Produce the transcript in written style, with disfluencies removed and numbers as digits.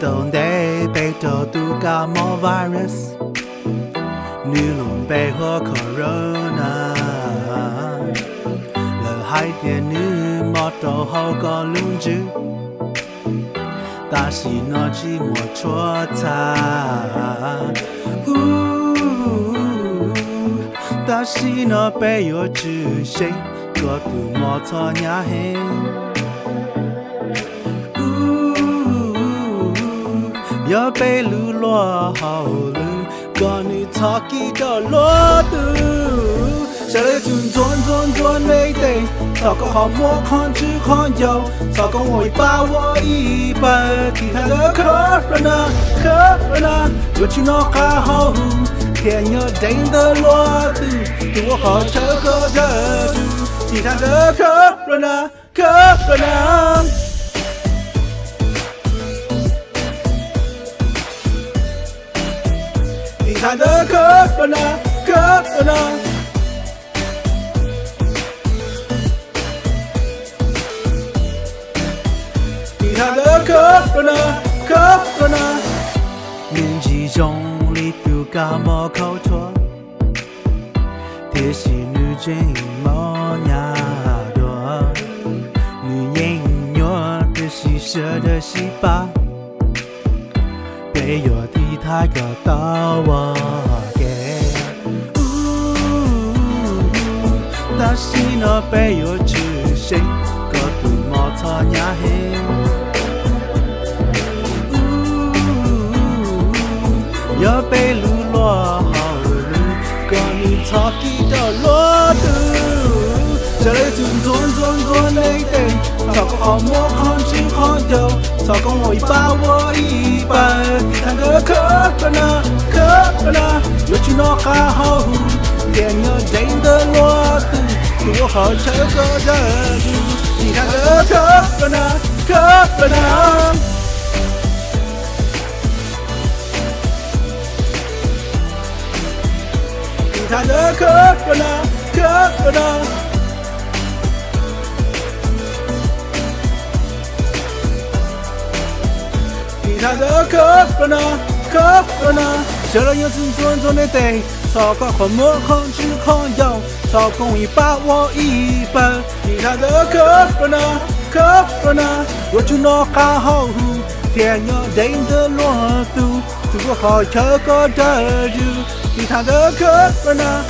到你被毒毒感冒 virus， 女龙背后 corona， 了海边女莫到后个lun住，但是那寂寞戳擦，但是那被有知谁个度莫错呀嘿。要被路落后路，个你操起的落度，下来转没得，操个好莫看只看有，操个我把我一半，其他的corona，我去那还好，天要定的落度，对我好这个热度，其他的corona。你看的corona，你看的corona，年纪中里丢感冒口脱，贴心女真莫呀多，女音乐的是蛇的细胞。被有的他要到我给，但是那被有知谁个度莫错呀嘿，要被路落后路，个你操起的落度，这里转没得，操个好莫看只看有，操个我一把我一半。看个corona，又去那还好，天要定的落度，对我好这个热度。你看个corona，你看个corona，你看的corona，小人要转的得，超过和莫看只看有，超过一把我一半。你看的corona，我去那还好，天要定的落度，对我好这个热度。你看的corona。